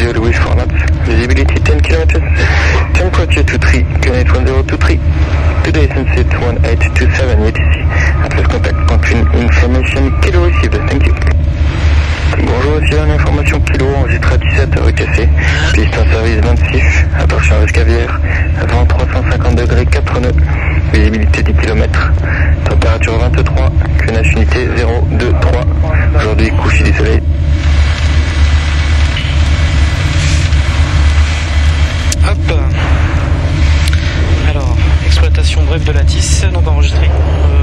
0 Louis 4 knots, visibility 10 kilometers, temperature 23, QNH 1023, today sunset 1827 UTC, après contact point information kilo received, thank you. Bonjour, aussi une information kilo, enregistré à 17h UTC, piste en service 26, attention à Rescavière, vent 350 degrés 4 nœuds, visibilité 10 km, température 23, QNH unité 0, 2, 3, aujourd'hui coucher du soleil. Hop. Alors, exploitation brève de la TIS, donc enregistré.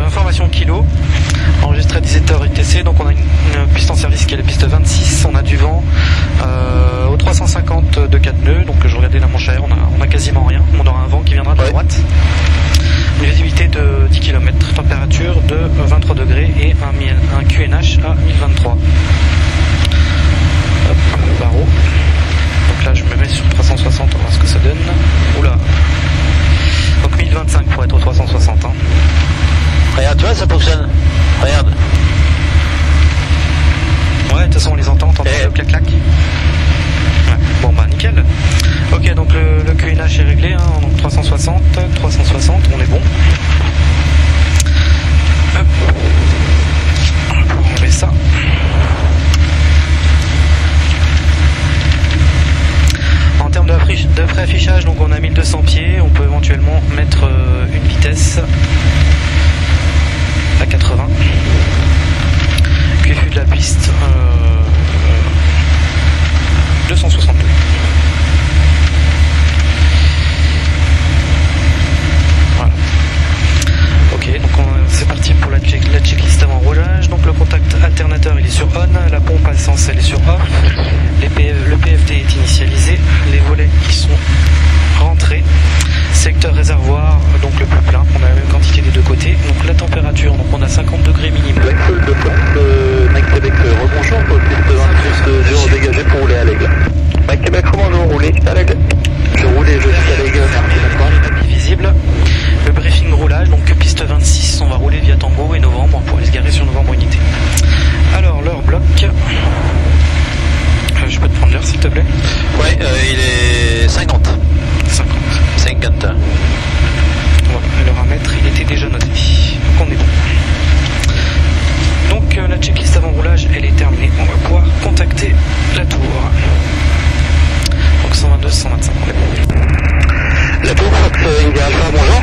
Information kilo, enregistré à 17h UTC, donc on a une piste en service qui est la piste 26, on a du vent au 350 de 4 nœuds, donc je regardais la manche air, on a quasiment rien, on aura un vent qui viendra de la droite. Une visibilité de 10 km, température de 23 degrés et un QNH à 1023. Hop, barreau. Donc là je me mets sur 360, on va voir ce que ça donne. Oula. Donc 1025 pour être au 360. Hein. Regarde, tu vois, ça fonctionne. Regarde. Ouais, de toute façon on les entend, t'entends le clac-clac. Ouais. Bon bah nickel. Ok, donc le QNH est réglé, hein, donc 360, on est bon. Hop. On met ça. En termes de préaffichage, donc on a 1200 pieds, on peut éventuellement mettre une vitesse à 80. QFU de la piste 262. Voilà. Ok, donc c'est parti pour la checklist avant roulage. Donc le contact alternateur il est sur on, la pompe à essence elle est sur off, le PFD est initialisé, les volets qui sont rentrés, secteur réservoir donc le plus plein, on a la même quantité des deux côtés, donc la température, donc on a 50 degrés minimum. Blackpool de pointe, Mike Québec rebonjour, pour piste 26 0 dégagé pour rouler à l'aigle. Mike Québec rebonjour, rouler à l'aigle. Je roule et je suis à l'aigle, merci d'accord. Visible. Le briefing roulage, donc piste 26, on va rouler via Tango et Novembre pour aller se garer sur Novembre Unité. Alors l'heure bloc. Je peux te prendre l'heure s'il te plaît? Ouais, il est 50. 50. Voilà, l'heure à mettre, il était déjà noté. Donc on est bon. Donc la checklist avant roulage, elle est terminée. On va pouvoir contacter la tour. Donc 122, 125, on est bon. La tour, Fox India Alpha, bonjour.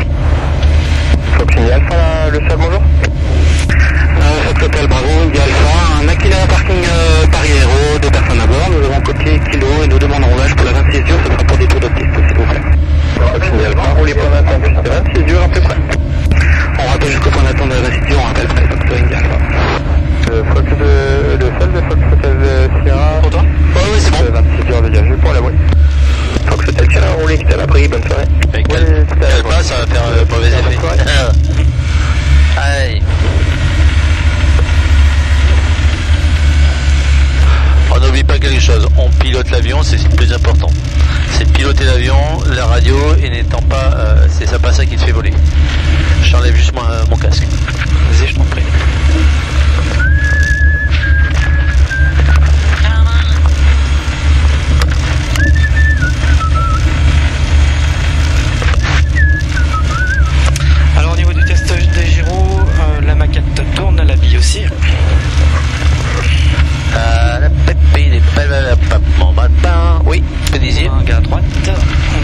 Fox India Alpha, le sol, bonjour. Fox Hotel, bravo, India Alpha, un Aquila parking Paris Aéro, 2 personnes à bord, nous avons côté kilo et nous demandons roulage pour la 26 jours, ce sera pour des tours de piste, s'il vous plaît. Fox India Alpha, roulez point d'attente, piste 26 jours, à peu près. On rappelle jusqu'au point d'attente de la 26 jours, on rappelle près, Fox India Alpha. Fox le sol de Fox Hotel Sierra. Pour toi? Oui, c'est bon. 26 jours dégagé pour la voie. Fox Hotel Sierra, roulez, quitte à l'abri, bonne soirée. Avec pas, ça va faire mauvais effet. Aïe. On n'oublie pas quelque chose, on pilote l'avion, c'est le plus important. C'est de piloter l'avion, la radio, et n'étant pas, c'est ça pas ça qui te fait voler. J'enlève juste mon casque. Vas-y, je t'en prie. Alors au niveau du test des gyros, la maquette tourne, la bille aussi. La pépé, les mon matin. Oui, que disiez? Un gars à droite.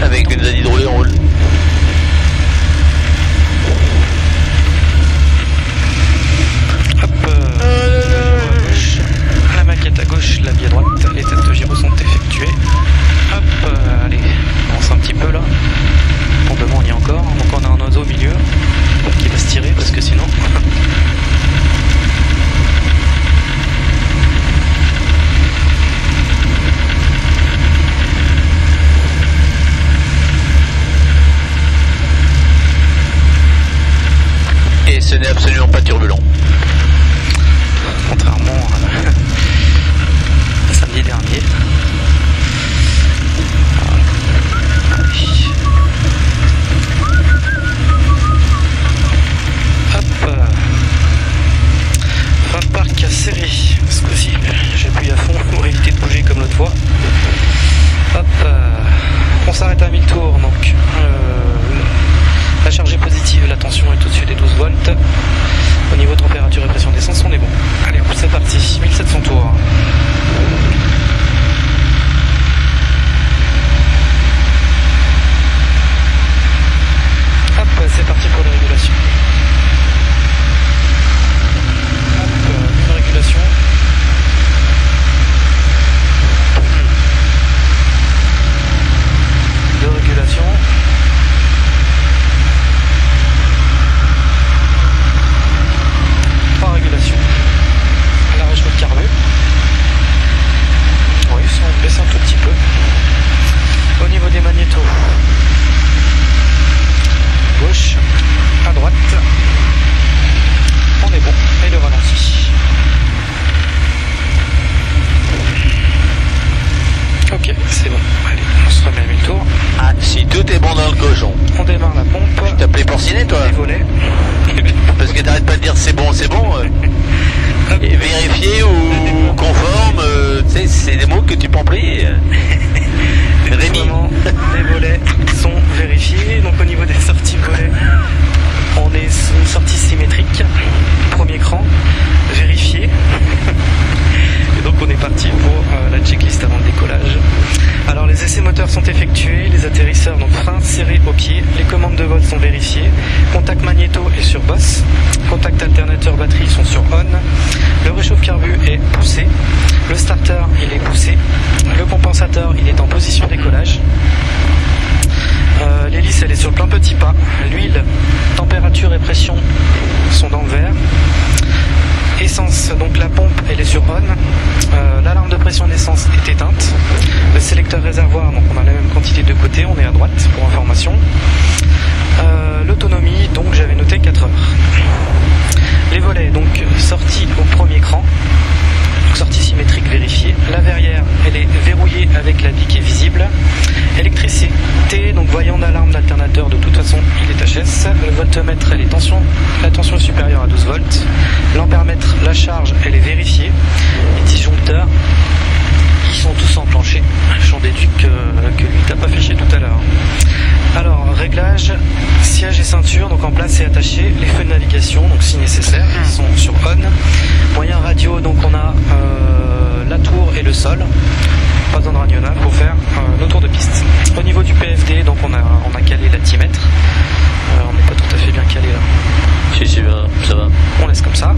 Avec une zone hydrolée, on roule. Hop, la maquette à gauche, la bille à droite, les tests de gyro sont effectués. Hop, allez, on avance un petit peu là. Pour le moment on y est encore, donc on a un oiseau au milieu qui va se tirer parce que sinon... C'est bon, allez, on se remet à mi-tour. Ah, si tout est bon dans le cochon. On démarre la pompe. Tu t'appelais Porcinet, toi? Les volets. Parce que t'arrêtes pas de dire c'est bon. Et vérifier ou conforme, tu sais, c'est des mots que tu peux employer. Rémi. Les volets sont vérifiés. Donc au niveau des sorties volets, on est sur une sortie symétrique. Premier cran, vérifié. Et donc on est parti pour la checklist avant le décollage. Alors les essais moteurs sont effectués, les atterrisseurs donc frein serré au pied, les commandes de vol sont vérifiées, contact magnéto est sur boss, contact alternateur batterie sont sur on, le réchauffe carbu est poussé, le starter il est poussé, le compensateur il est en position décollage. L'hélice elle est sur le plein petit pas, l'huile, température et pression sont dans le vert. Essence, donc la pompe elle est sur on, l'alarme de pression d'essence est éteinte, le sélecteur réservoir, donc on a la même quantité de côté, on est à droite pour information. L'autonomie, donc j'avais noté 4 heures. Les volets, donc sortie au premier cran, donc sortie symétrique vérifiée. La verrière elle est verrouillée avec la bille qui est visible. Électricité, donc voyant d'alarme d'alternateur, de toute façon il est HS. Le voltmètre elle est la tension est supérieure à 12 volts. L'ampèremètre, la charge elle est vérifiée. Les disjoncteurs ils sont tous enclenchés. J'en déduis que lui t'as pas fiché tout à l'heure. Alors réglage, siège et ceinture, donc en place et attaché, les feux de navigation, donc si nécessaire, ils sont sur on. Moyen radio, donc on a la tour et le sol. Pas besoin de radionnal pour faire nos tours de piste. Au niveau du PFD, donc on a calé l'altimètre. On n'est pas tout à fait bien calé là. Si, ça va. On laisse comme ça.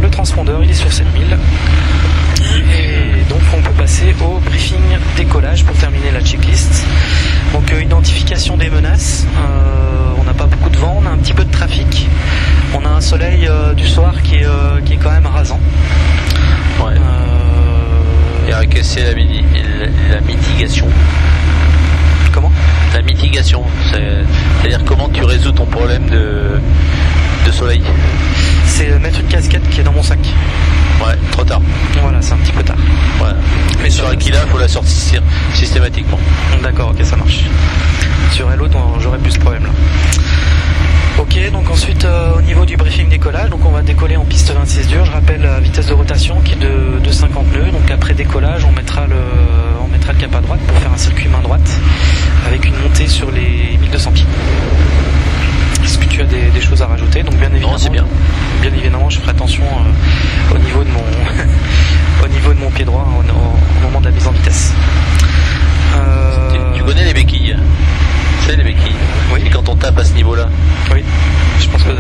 Le transpondeur il est sur 7000. Et donc on peut passer au briefing décollage pour terminer la checklist. Donc identification des menaces. On n'a pas beaucoup de vent, on a un petit peu de trafic. On a un soleil du soir qui est quand même rasant. Ouais. Et qu'est-ce que c'est la mitigation? Comment? La mitigation, c'est-à-dire comment tu résous ton problème de soleil? C'est mettre une casquette qui est dans mon sac. Ouais, trop tard. Voilà, c'est un petit peu tard. Ouais. Mais sur Aquila, il faut la sortir systématiquement. D'accord, ok, ça marche. Sur Hello, j'aurais plus ce problème là. Ok, donc ensuite au niveau du briefing décollage, donc on va décoller en piste 26 dur. Je rappelle la vitesse de rotation qui est de 50 nœuds. Donc après décollage, on mettra le cap à droite pour faire un circuit main droite avec une montée sur les 1200 pieds. Est-ce que tu as des choses à rajouter? Donc bien évidemment, non, c'est bien. Bien évidemment, je ferai attention au niveau de mon pied droit au moment de la mise en vitesse. Tu connais les béquilles? Tu sais les béquilles? Oui. Et quand on tape à ce niveau-là? Oui, je pense que ouais.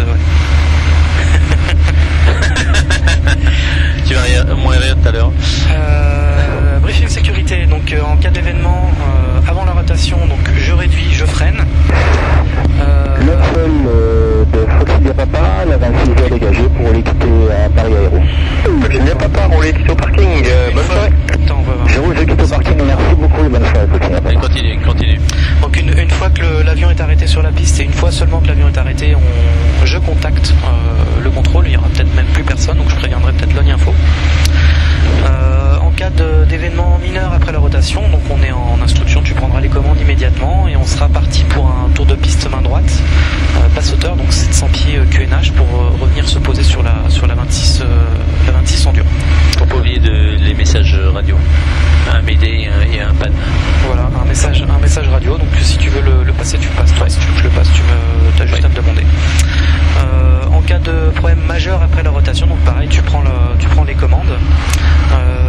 Tu vas moins rire tout à l'heure. Briefing sécurité, donc en cas d'événement avant la rotation, donc je réduis, je freine. Le sol de Foxy Papa, la 26 est dégagée pour les quitter à Paris Aéro. Foxy Papa, on les quitte au parking, bonne soirée. Attends, on va voir. Je quitte au parking, merci beaucoup et bonne soirée Foxy Papa. Et continue. Donc une fois que l'avion est arrêté sur la piste et une fois seulement que l'avion est arrêté, je contacte le contrôle, il n'y aura peut-être même plus personne, donc je préviendrai peut-être l'ONI Info. En cas d'événement mineur après la rotation, donc on est en instruction, tu prendras les commandes immédiatement et on sera parti pour un tour de piste main droite, passe hauteur, donc 700 pieds QNH pour revenir se poser sur la 26 en dur. Faut pas oublier les messages radio, un Mayday et un PAN. Voilà, un message radio, donc si tu veux le passer, tu le passes. Toi, si tu veux que je le passe, tu as juste à me demander. En cas de problème majeur après la rotation, donc pareil, tu prends les commandes.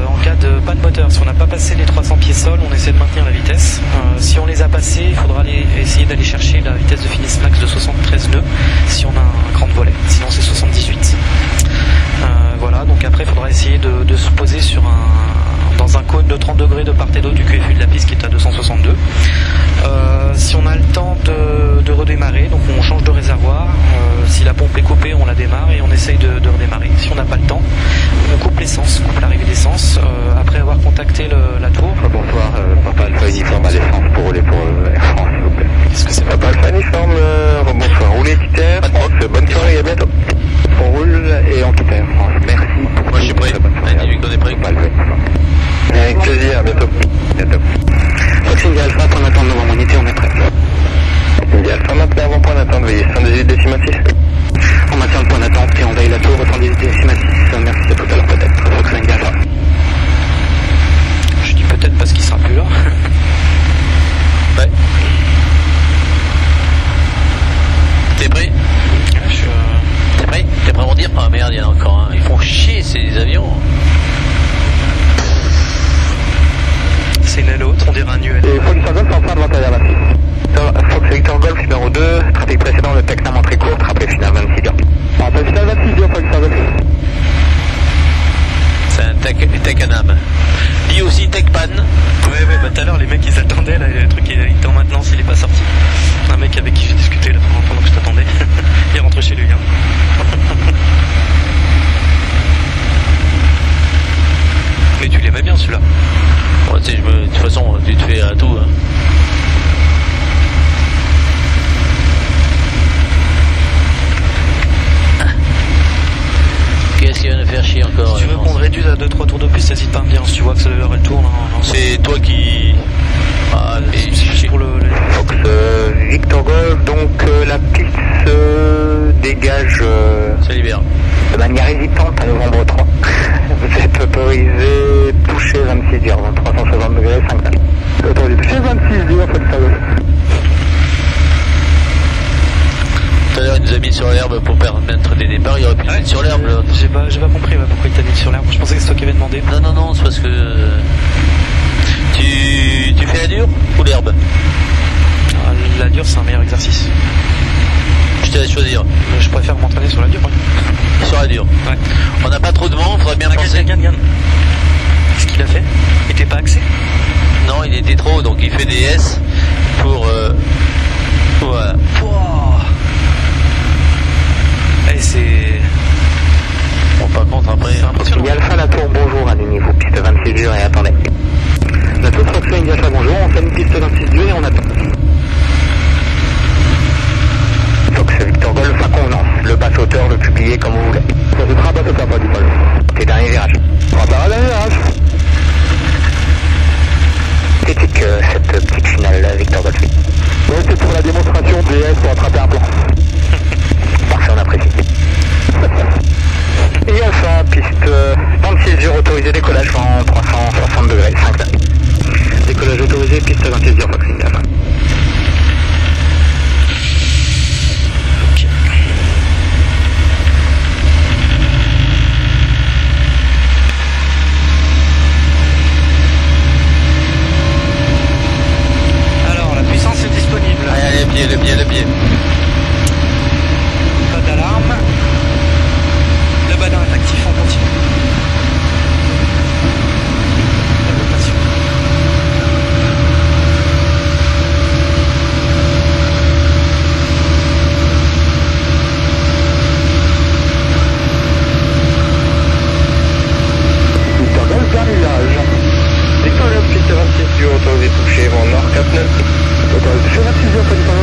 En cas de panne moteur, si on n'a pas passé les 300 pieds sol, on essaie de maintenir la vitesse. Si on les a passés, il faudra essayer d'aller chercher la vitesse de finish max de 73 nœuds si on a un grand volet, sinon c'est 78. Voilà, donc après il faudra essayer de se poser dans un cône de 30 degrés de part et d'autre du QFU de la piste qui est à 262. Si on a le temps de redémarrer, donc on change de réservoir. Si la pompe est coupée, on la démarre et on essaye de redémarrer. Si on n'a pas le temps, on coupe l'essence, coupe l'arrivée d'essence. Après avoir contacté la tour. Bonsoir, Papa Alpha Uniforme à l'essence pour rouler pour Air France, s'il vous plaît. Qu'est-ce que c'est? Papa Alpha Uniforme, bonsoir, roulez quitte Air France, bonne soirée et à bientôt. On roule et on quitte Air France, merci. Moi je suis prêt. Bonne soirée. Dis-lui qu'on est prêt. Avec plaisir, à bientôt. Takanam. Dit aussi Tecpan. Ouais, bah tout à l'heure les mecs ils attendaient, là, le truc il était en maintenance, il est pas sorti. Un mec avec qui j'ai discuté là pendant que je t'attendais, il est rentré chez lui. Hein. Mais tu l'aimais bien celui-là. Ouais, tu sais, de toute façon, tu te fais à tout. Hein. Qu'est-ce qu'il va nous faire chier encore? Si tu veux qu'on le réduise à 2-3 tours de plus, n'hésite pas à me dire si tu vois que elle tourne. Hein, c'est toi qui... Ah, mais c'est pour le... Fox Victor Golf, donc la piste dégage ça libère. de manière hésitante à novembre 3. Vous êtes autorisé toucher 26 dur, 360 degrés, 5 nœuds. Autorisé toucher 26 dur, Fox Golf. Tout à l'heure il nous a mis sur l'herbe pour permettre des départs, il aurait pu le mettre sur l'herbe là. J'ai pas compris pourquoi il t'a mis sur l'herbe, je pensais que c'est toi qui avais demandé. Non, c'est parce que... Tu fais la dure ou l'herbe? La dure c'est un meilleur exercice. Je te laisse choisir. Je préfère m'entraîner sur la dure. Ouais. Sur la dure. Ouais. On n'a pas trop de vent, faudrait bien penser. Gagne. Ce qu'il a fait, il était pas axé? Non, il était trop, donc il fait des S pour... Voilà. Et c'est... Bon, par contre, après... C'est impressionnant. India Alpha, la tour, bonjour, alignez-vous, piste 26 dur et attendez. La tour Fox India Alpha, bonjour, on fait une piste 26 dur et on attend. Fox Victor Golf, à convenance, le basse hauteur, le publié comme vous voulez. Ça se fera basse hauteur, pas du vol. C'est dernier virage. On va pas dernier virage. Critique cette petite finale, Victor Golf. Oui, c'est pour la démonstration des S pour attraper un plan. Parfait, on apprécie. Et enfin, piste 26 dur autorisé, décollage en 360 degrés, 5 nœuds. Décollage autorisé, piste 26 dur, Fox India Alpha. Le pied. Pas d'alarme. Le badin est actif, on continue. Victor Golf, dernier virage. Victor Golf, piste 26 dur, autorisé touché, vent nord 4 nœuds. Autorisé touché 26 dur, pas du tout.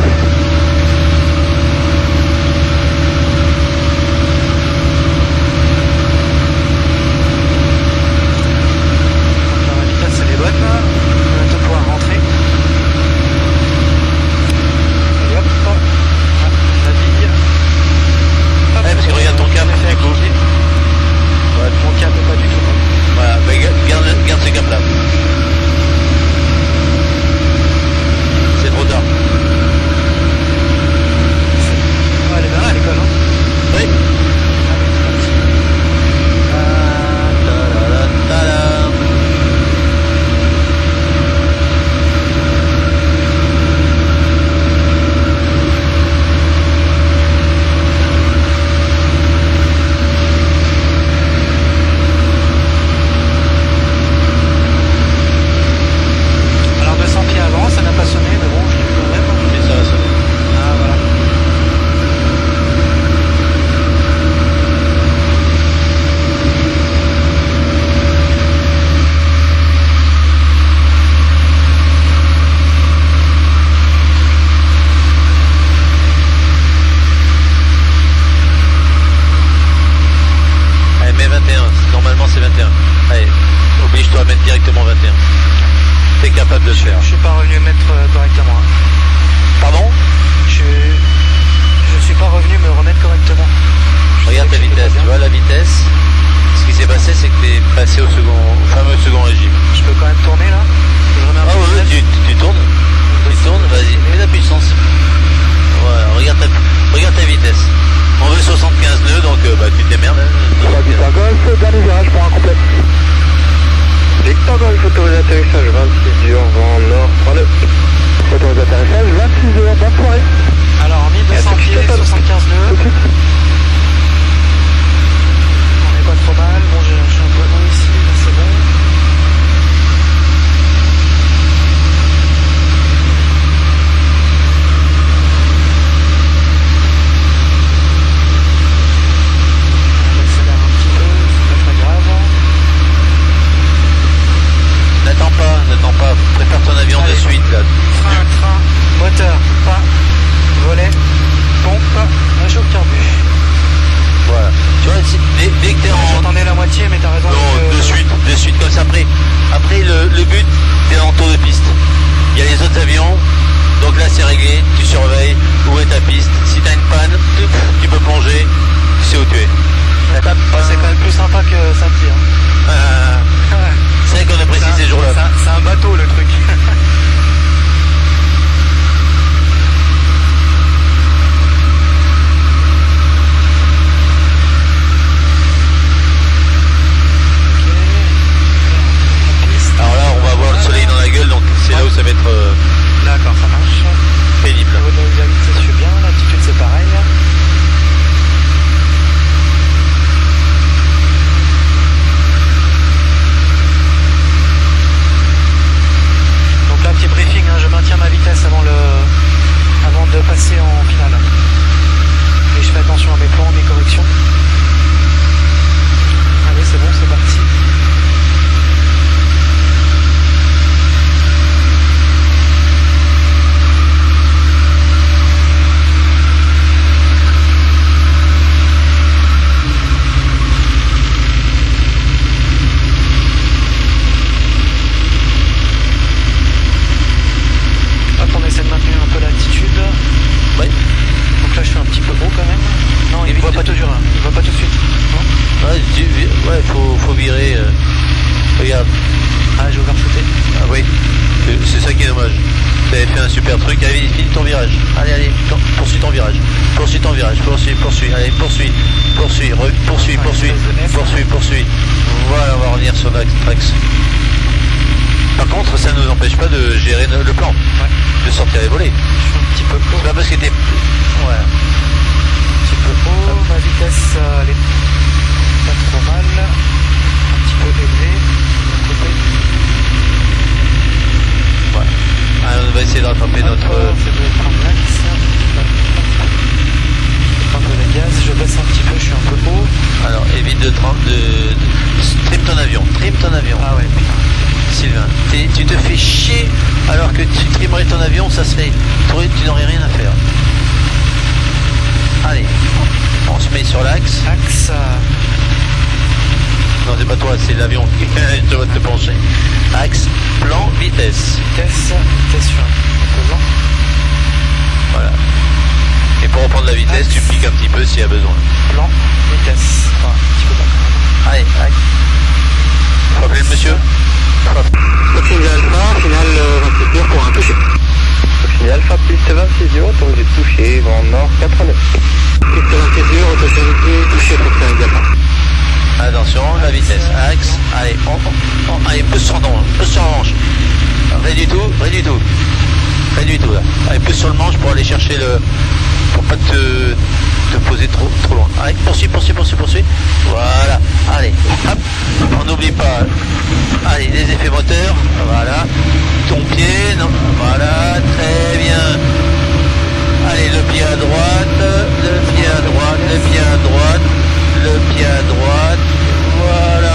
Donc là c'est réglé, tu surveilles où est ta piste. Si tu as une panne, tu peux plonger, tu sais où tu es. C'est quand même plus sympa que samedi. C'est vrai qu'on apprécie ces jours-là. C'est un bateau le truc. Alors là on va avoir le soleil dans la gueule, donc c'est là où ça va être D'accord, ça marche. pénible. Au niveau de la vitesse, je suis bien. L'altitude, c'est pareil. Donc là, petit briefing, hein, je maintiens ma vitesse avant de passer en finale. Et je fais attention à mes plans, mes corrections. Allez, c'est bon, c'est parti. On essaie de maintenir un peu l'altitude. Ouais. Donc là je suis un petit peu haut quand même. Non, il ne voit pas tout dur, hein. Il voit pas tout de suite. Non, Ouais, faut virer. Regarde. ah, j'ai overshooté. Ah oui, c'est ça qui est dommage. Tu avais fait un super truc, allez, finis ton virage. Allez, poursuis ton virage. Poursuis ton virage, poursuis. Allez, poursuis. Voilà, on va revenir sur l'axe. Par contre, ça ne nous empêche pas de gérer le plan. Ouais. De sortir les volets. Je suis un petit peu haut. C'est pas parce que t'es... Ouais. Un petit peu haut. Ma vitesse, elle est pas trop mal. Un petit peu élevée. De mon côté. Ouais. On va essayer de rattraper notre... Je vais prendre l'axe. Un peu les gaz. Je baisse un petit peu, je suis un peu haut. Alors, évite de trim ton avion. Ah ouais, putain. Sylvain, tu te fais chier alors que tu trimerais ton avion, ça serait... Tu n'aurais rien à faire. Allez, on se met sur l'axe. Axe. Non, c'est pas toi, c'est l'avion qui te va te pencher. Axe, plan, vitesse. Vitesse, je suis un peu lent. Voilà. Et pour reprendre la vitesse, tu piques un petit peu s'il y a besoin. Plan, vitesse. Enfin, un petit peu pas. Allez, faut appeler le monsieur. Foxtrot Alpha, finale 27 heures pour un toucher. Foxtrot Alpha, piste 26 heures, donc j'ai touché, vent nord 89. Piste 27 heures, autorisé, touché Foxtrot Alpha. Attention, la vitesse, axe, allez, allez, pousse sur le manche. Rien du tout là. Allez, pousse sur le manche pour aller chercher pour pas te poser trop loin. Allez, poursuis. Voilà, allez, hop, on n'oublie pas. Allez, les effets moteurs, voilà. Ton pied, non, voilà, très bien. Allez, le pied à droite, voilà.